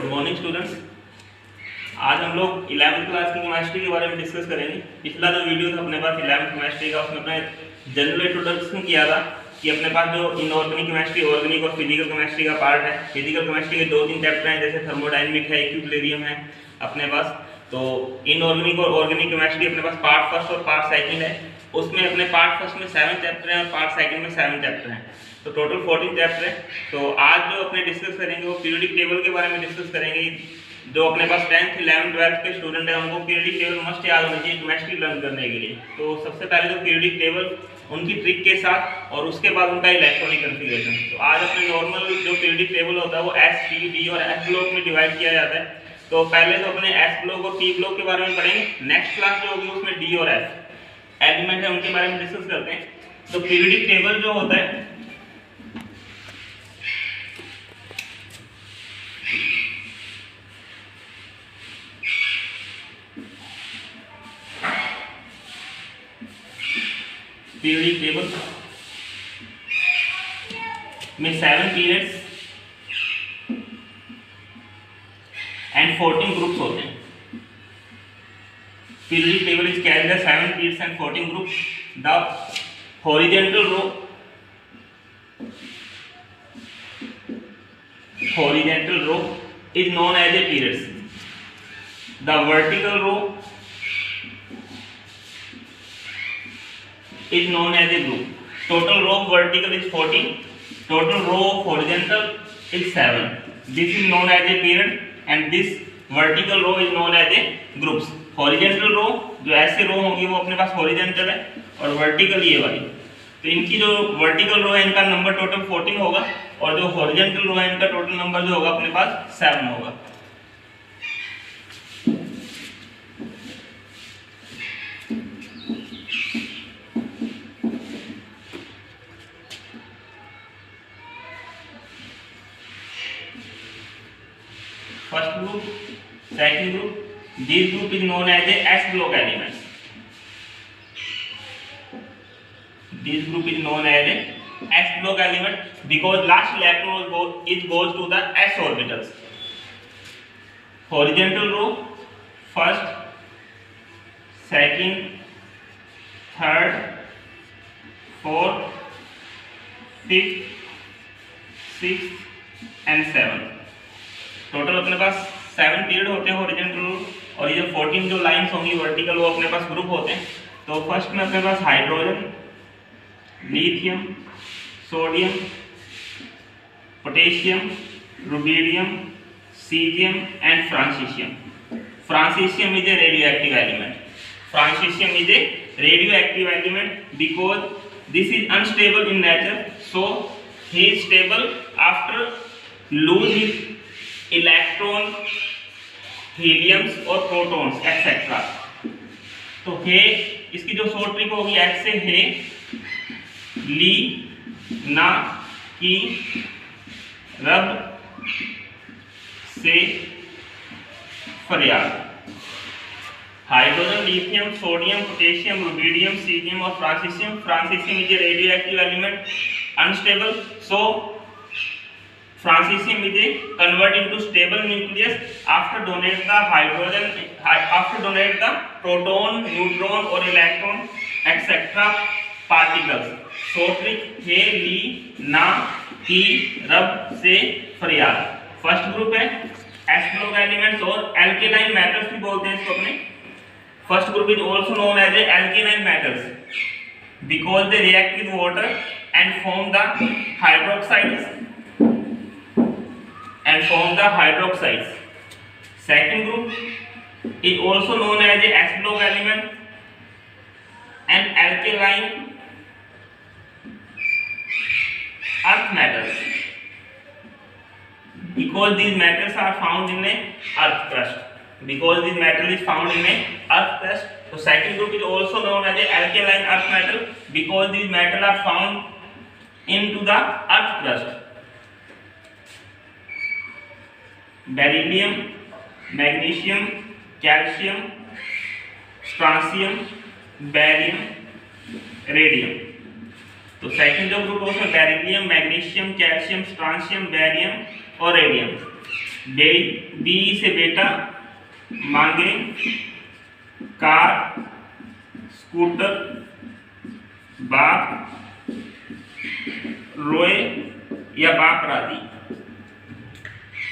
Good morning students. आज हम लोग 11वीं क्लास की केमिस्ट्री के बारे में डिस्कस करेंगे। पिछला जो वीडियो था अपने पास 11वीं केमिस्ट्री का, उसमें अपने जनरल इंट्रोडक्शन किया था कि अपने पास जो इनऑर्गेनिक केमिस्ट्री, ऑर्गेनिक और फिजिकल केमिस्ट्री का पार्ट है। फिजिकल केमिस्ट्री के 2-3 चैप्टर हैं, जैसे थर्मोडायनेमिक है, इक्विलिब्रियम है अपने पास। तो इनऑर्गेनिक और ऑर्गेनिक केमिस्ट्री अपने पास पार्ट फर्स्ट और पार्ट सेकंड है। उसमें अपने पार्ट फर्स्ट में 7 चैप्टर हैं और पार्ट सेकंड में 7 चैप्टर हैं, तो टोटल 14 चैप्टर है। तो आज जो अपने डिस्कस करेंगे वो पीरियोडिक टेबल के बारे में डिस्कस करेंगे। जो अपने पास 10th, 11th, 12th के स्टूडेंट हैं उनको पीरियोडिक टेबल मस्ट याद होना चाहिए केमिस्ट्री लर्न करने के लिए। तो सबसे पहले तो पीरियोडिक टेबल उनकी ट्रिक के साथ और उसके बाद उनका इलेक्ट्रॉनिक कॉन्फ़िगरेशन। तो आज अपने नॉर्मल जो पीरियोडिक टेबल होता है वो S, T, D और F ब्लॉक में डिवाइड किया जाता है। तो पहले तो अपने S ब्लॉक और T ब्लॉक के बारे में पढ़ेंगे। नेक्स्ट क्लास जो होगी उसमें D और F एलिमेंट है उनके बारे में डिस्कस करते हैं। तो पीरियोडिक टेबल जो होता है पीरियोडिक टेबल में 7 पीरियड्स एंड 14 ग्रुप्स होते हैं। Periodic table is carried by 7 periods and 14 groups. The horizontal row is known as a periods. The vertical row is known as a group. Total row of vertical is 14. Total row of horizontal is 7. This is known as a period and this vertical row is known as a groups. Horizontal row जो ऐसे रो होगी वो अपने पास horizontal है और vertical ये वाली। तो इनकी जो वर्टिकल रो है इनका नंबर टोटल 14 होगा और जो हॉरिजॉन्टल रो है इनका टोटल नंबर जो होगा अपने पास 7 होगा। First group, second group, this group is known as a S block elements. This group is known as a S block element because last electron goes to the S orbitals. Horizontal row, first, second, third, fourth, fifth, sixth and seventh. Total अपने पास 7 period होते हैं horizontal और ये 14 जो lines होंगी vertical वो अपने पास group होते हैं। तो फर्स्ट में अपने पास hydrogen, lithium, sodium, potassium, rubidium, caesium and francium. Francium is a radioactive element. Francium is a radioactive element because this is unstable in nature, so he is stable after lose his electron, heliums और protons etc. तो हे इसकी जो short trick होगी H से हे, ली, ना, की, रब से फरियाद। Hydrogen, lithium, sodium, potassium, rubidium, caesium और francium. Francium is a radioactive element, unstable, so francium is convert into stable nucleus after donate the hydrogen, after donate the proton, neutron or electron etc. particles. short trick हे, ली, ना, की, रब से फरियाद। First group है S block elements और alkaline metals भी बोलते हैं इसको अपने। First group is also known as a alkaline metals because they react with water and form the hydroxides. Second group is also known as a S block element and alkaline earth metals because these metals are found in a earth crust. Because this metal is found in a earth crust, so second group is also known as a alkaline earth metal because these metals are found into the earth crust. Beryllium, magnesium, calcium, strontium, barium, radium. तो second जो group है उसमें beryllium, magnesium, calcium, strontium, barium और radium. B से बेटा मांगे car scooter, बाप रोए या बाप राजी।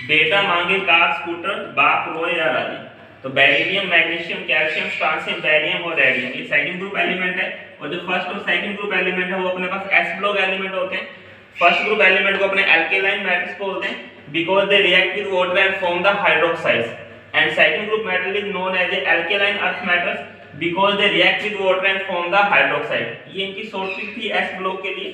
बेटा मांगे कार स्कूटर, बाप रोए या राजी। तो beryllium, magnesium, calcium, strontium, barium और रेडियम ये सेकंड ग्रुप एलिमेंट है। और जो फर्स्ट और सेकंड ग्रुप एलिमेंट है वो अपने पास एस ब्लॉक एलिमेंट होते हैं। फर्स्ट ग्रुप एलिमेंट को अपने एल्केलाइन मेटल्स बोलते हैं because they react with water and form the hydroxides, and second group metal is known as alkaline earth metals because they react with water and form the hydroxide. ये इनकी short trick थी S block के लिए।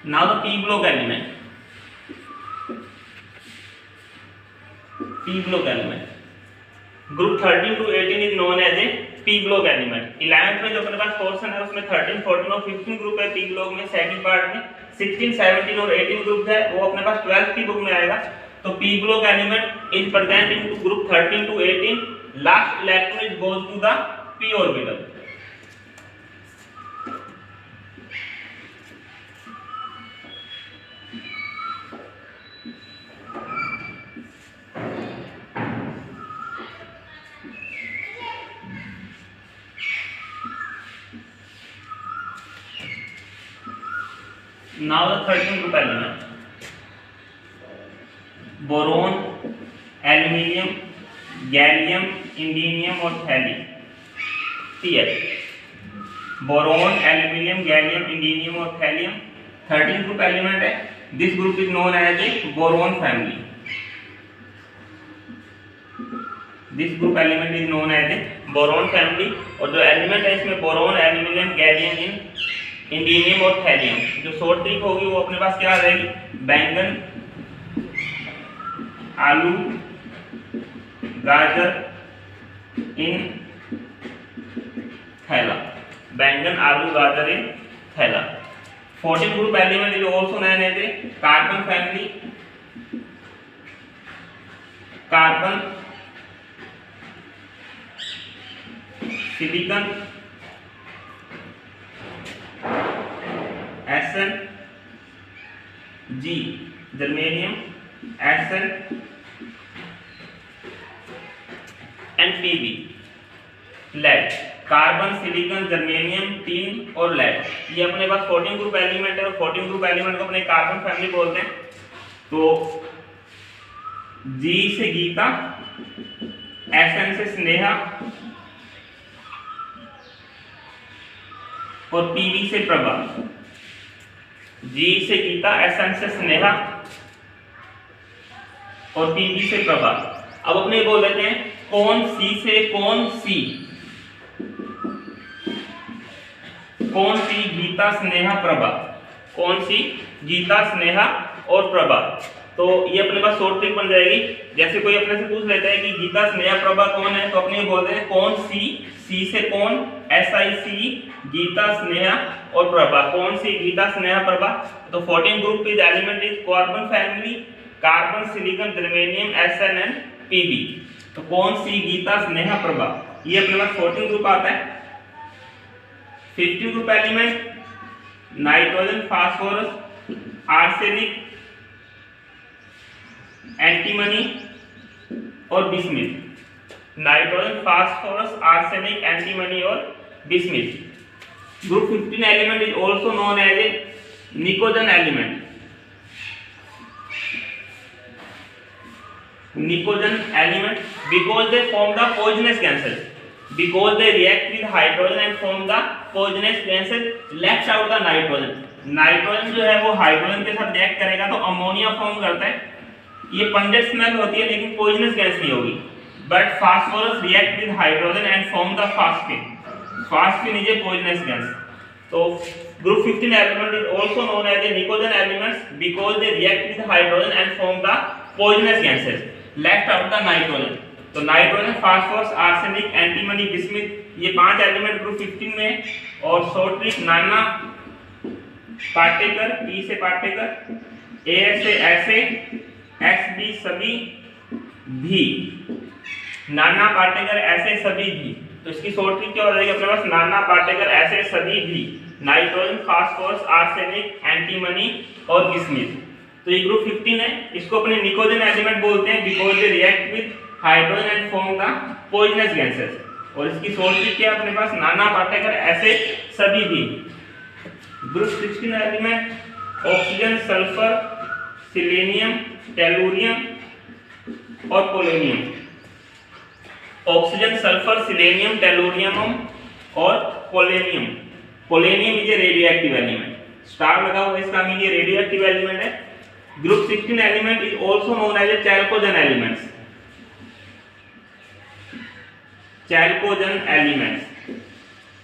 Now the p block element. p block element. Group 13 to 18 is known as a p block element. 11th में जो अपने पास portion है उसमें 13, 14 और 15 ग्रुप है p block में। सेकंड पार्ट में 16, 17 और 18 ग्रुप है वो अपने पास 12th की बुक में आएगा। तो p block element is present in group 13 to 18. Last electron is goes to the p orbital. Now the 13th group element, boron, aluminium, gallium, indium और thallium. Boron, aluminium, gallium, indium और thallium 13th group element है। This group is known as a boron family. This group element is known as a boron family. और जो element है इसमें boron, aluminium, gallium, indium और thallium. जो short trick होगी वो अपने पास क्या आ जाएगी, बैंगन, आलू, गाजर इन थैला। बैंगन, आलू, गाजर इन थैला। 14th group element is also known as a carbon family. Carbon, silicon, Sn, G, germanium, Sn and Pb, lead. Carbon, silicon, germanium, tin और लेड ये अपने पास 14 ग्रुप एलिमेंट है। और 14 ग्रुप एलिमेंट को अपने कार्बन फैमिली बोलते हैं। तो G से गीता, Sn से स्नेहा और Pb से प्रभा। G से गीता, Sn से स्नेहा और Pb से प्रभा। अब अपने बोल देते हैं कौन C से कौन C, कौन सी गीता, स्नेहा, प्रभा। कौन सी गीता, स्नेहा और प्रभा। तो ये अपने पास शॉर्ट ट्रिक बन जाएगी। जैसे कोई अपने से पूछ लेता है कि गीता, स्नेहा, प्रभा कौन है, तो अपने बोल देते हैं कौन सी से कौन, SIC, गीता, स्नेहा और प्रभा। कौन सी गीता, स्नेहा, प्रभा। तो 14 group is element is carbon family, carbon, silicon, germanium, Sn and Pb। तो कौन सी गीता, स्नेहा, प्रभा ये अपने पास 14 ग्रुप आता है। 15 group element nitrogen, phosphorus, arsenic, antimony और bismuth. Nitrogen, phosphorus, arsenic, antimony और bismuth. Group 15 element is also known as a pnicogen element. Pnicogen element because they form the poisonous gases, because they react with hydrogen and form the poisonous gases, left out the nitrogen। Nitrogen जो है वो hydrogen के साथ react करेगा तो ammonia form करता है। ये पंजेंट स्मेल होती है लेकिन पॉइजनस गैस नहीं होगी। But phosphorus react with hydrogen and form the phosphine. Phosphine is a poisonous gas. तो group 15 element is also known as a pnicogen elements because they react with hydrogen and form the poisonous gases, left out the nitrogen. तो nitrogen, phosphorus, arsenic, antimony, bismuth ये 5 element group 15 में। और short trick Nana Patekar, ई से पाटेकर, ए से ऐसे, S B सभी, भी नाना पाटेकर ऐसे सभी भी। तो इसकी शॉर्ट ट्रिक क्या हो जाएगी अपने पास, नाना पाटेकर ऐसे सभी भी, नाइट्रोजन, फास्फोरस, आर्सेनिक, एंटीमनी और बिस्मिथ। तो ये ग्रुप 15 है। इसको अपने निकोजन एलिमेंट बोलते हैं because they react with hydrogen and form the poisonous gases. और इसकी शॉर्ट ट्रिक क्या है अपने पास, नाना पाटेकर ऐसे सभी भी। Group 16 element oxygen, sulphur, selenium, tellurium और polonium. Oxygen, sulphur, selenium, tellurium और polonium. Polonium is a radioactive element, star लगा हुआ है, इसका मीन ये रेडियोएक्टिव एलिमेंट है। Group 16 element is also known as a chalcogen elements. Chalcogen elements.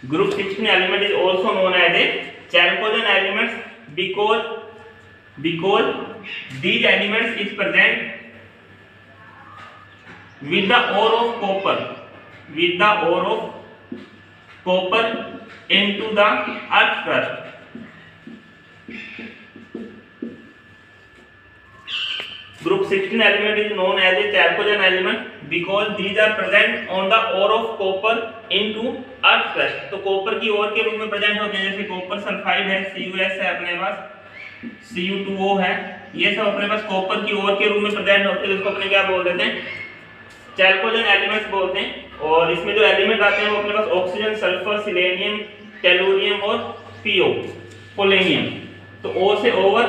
Group 16 element is also known as a chalcogen elements because these elements is present with the ore of copper, into the earth crust. Group 16 element is known as a chalcogen element because these are present on the ore of copper into earth crust. तो copper की ओर के रूप में present होते हैं, जैसे copper sulphide है, CuS है अपने पास, Cu2O है, ये सब अपने पास कॉपर की ओर के रूप में प्रेजेंट होते हैं, जिसको अपने क्या बोल देते हैं, चैल्कोजन एलिमेंट्स बोलते हैं। और इसमें जो एलिमेंट आते हैं वो अपने पास ऑक्सीजन, सल्फर, सिलेनियम, टेलुरियम और पोलोनियम। तो O से ओवर,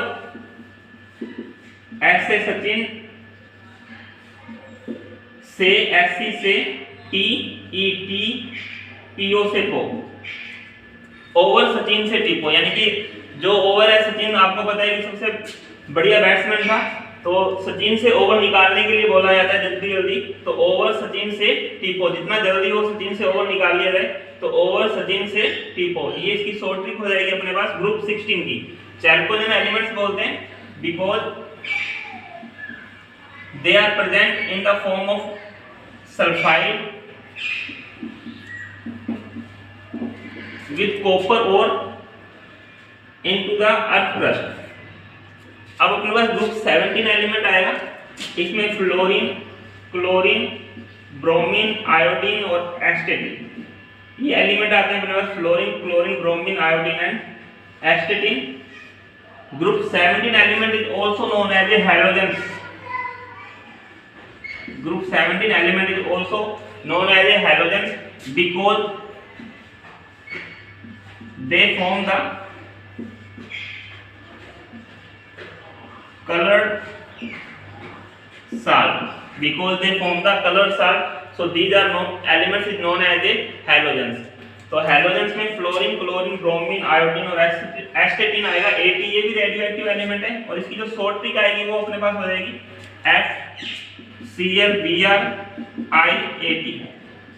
S से सचिन, से SC से TET, PO से पो, ओवर सचिन से टीपो। यानी कि जो ओवर है सचिन, आपको पता है कि सबसे बढ़िया बैट्समैन था, तो सचिन से ओवर निकालने के लिए बोला जाता है जल्दी जल्दी, तो ओवर सचिन से टीपो, जितना जल्दी हो सचिन से ओवर निकाल लिया जाए तो ओवर सचिन से टीपो। ये इसकी शॉर्ट ट्रिक हो जाएगी अपने पास ग्रुप 16 की। चैल्कोजन एलिमेंट्स बोलते हैं because they are present in the form of sulfide with copper ore into the earth crust. अब अपने पास ग्रुप 17 एलिमेंट आएगा, इसमें फ्लोरीन, क्लोरीन, ब्रोमीन, आयोडीन और एस्टेटिन, ये एलिमेंट आते हैं अपने पास, fluorine, chlorine, bromine, iodine and astatine. Group 17 element is also known as a halogens. Group 17 element is also known as a halogens because they form the colored salt. So these are elements is known as a halogens. तो halogens में fluorine, chlorine, bromine, iodine और एस्टेटिन आएगा। AT ये भी radioactive element है और इसकी जो शॉर्ट ट्रिक आएगी वो अपने पास हो जाएगी FClBrIAT।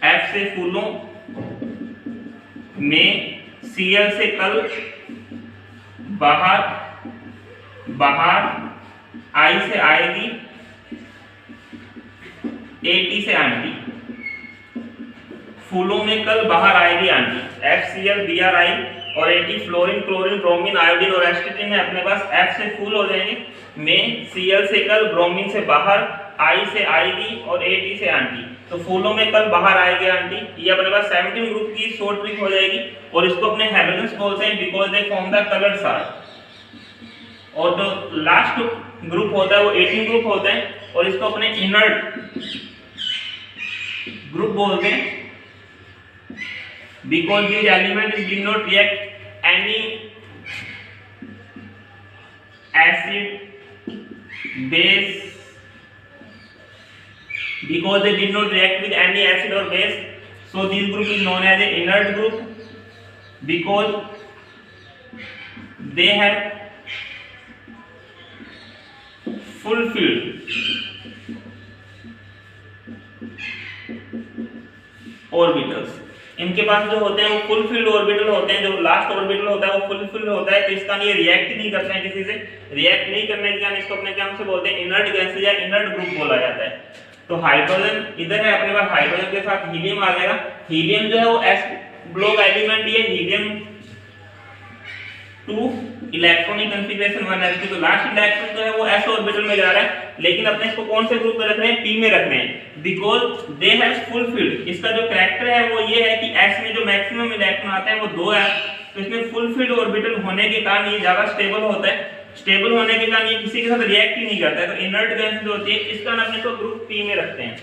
F से फूलों में, Cl से कल, बाहर, I से आएगी, AT से आंटी, फूलों में कल, बाहर आएगी आंटी। FClBrI और AT fluorine, chlorine, bromine, iodine और एस्टेटिन है अपने पास। F से फूल हो जाएंगे, में, Cl से कल, ब्रोमीन से बाहर, I से आएगी और AT से आंटी। तो फूलों में कल, बाहर आएगी आंटी, ये अपने पास 17 ग्रुप की शॉर्ट ट्रिक हो जाएगी। और इसको अपने हैलोजेंस बोलते हैं because they form the coloured salt. और जो लास्ट ग्रुप होता है वो 18 ग्रुप होता है और इसको अपने इनर्ट ग्रुप बोलते हैं because this element did not react any acid, base, because they did not react with any acid or base, so this group is known as a inert group because they have fulfilled orbitals। इनके पास जो होते हैं वो fulfilled orbital होते हैं, जो last orbital होता है वो फुलफिल्ड होता है। तो इसका ये रिएक्ट नहीं करते हैं किसी से, रिएक्ट नहीं करने के कारण इसको अपने क्या से बोलते हैं, इनर्ट गैस या इनर्ट ग्रुप बोला जाता है। तो हाइड्रोजन इधर है अपने पास, हाइड्रोजन के साथ हीलियम आ जाएगा। हीलियम जो है वो ब्लॉक एलिमेंट ये हीलियम 2 इलेक्ट्रॉनिक कॉन्फ़िगरेशन 1s2, तो लास्ट इलेक्ट्रॉन जो है वो s ऑर्बिटल में जा रहा है, लेकिन अपने इसको कौन से ग्रुप में रख रहे हैं, p में रख रहे हैं, बिकॉज दे हैव फुलफिल्ड। इसका जो कैरेक्टर है वो ये है कि s में जो मैक्सिमम इलेक्ट्रॉन आते हैं वो 2 है, तो इसमें फुलफिल्ड ऑर्बिटल होने के कारण ये ज्यादा स्टेबल होता है। स्टेबल होने के कारण ये किसी के साथ रिएक्ट ही नहीं करता है, तो इनर्ट गैस जो होती है इस कारण अपने इसको ग्रुप p में रखते हैं।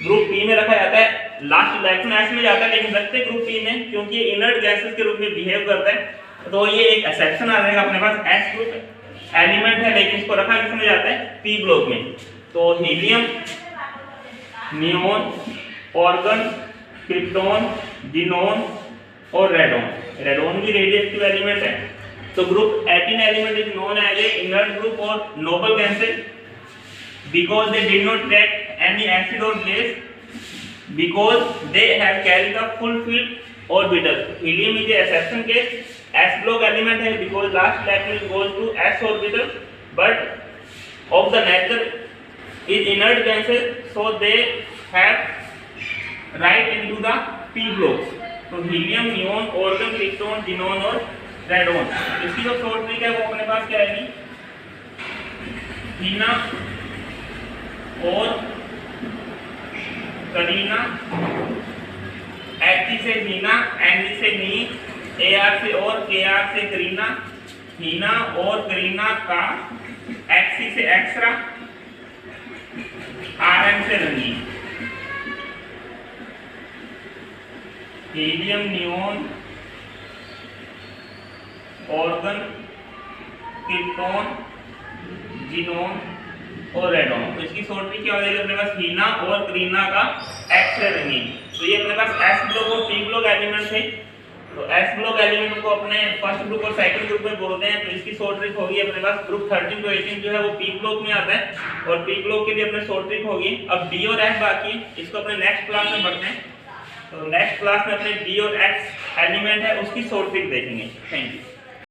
ग्रुप p में रखा जाता है, लास्ट इलेक्ट्रॉन s में जाता है, लेकिन रखते हैं ग्रुप p में क्योंकि ये इनर्ट गैसेस के रूप में बिहेव करता है। तो ये एक एक्सेप्शन आ जाएगा, अपने पास s ग्रुप एलिमेंट है लेकिन इसको रखा किस में जाता है, p ब्लॉक में। तो helium, neon, argon, krypton, xenon और रेडॉन। रेडॉन भी रेडियोएक्टिव एलिमेंट है। तो group 18 element is known as a inert group और noble gases because they did not react any acid or base because they have carried the fulfilled orbital. Helium is a exception case. S block element है because last electron goes to s orbital, but of the nature is inert gases, so they have right into the p blocks. तो helium, neon, argon, krypton, xenon और radon. इसकी जो short trick है वो अपने पास क्या आएगी, हीना और करीना, एच से हीना, एन से नी, ए आर से और, के आर से करीना, हीना और करीना का एक्सी से एक्स्ट्रा, आर एन से रंगीन। Helium, neon, argon, krypton, xenon और रेडॉन। तो इसकी शॉर्ट ट्रिक क्या हो जाएगी, अपने पास हीना और करीना का एक्स से रंगीन। तो ये अपने पास s ब्लॉक और p ब्लॉक एलिमेंट थे। तो s ब्लॉक एलिमेंट को अपने फर्स्ट ग्रुप और सेकंड ग्रुप में बोलते हैं। तो इसकी शॉर्ट ट्रिक होगी अपने पास ग्रुप 13 to 18 जो है वो p ब्लॉक में आता है और p ब्लॉक के लिए अपने शॉर्ट ट्रिक होगी। अब d और f बाकी है, इसको अपने नेक्स्ट क्लास में पढ़ते हैं। तो नेक्स्ट क्लास में अपने d और x एलिमेंट है उसकी शॉर्ट ट्रिक देखेंगे। Thank you.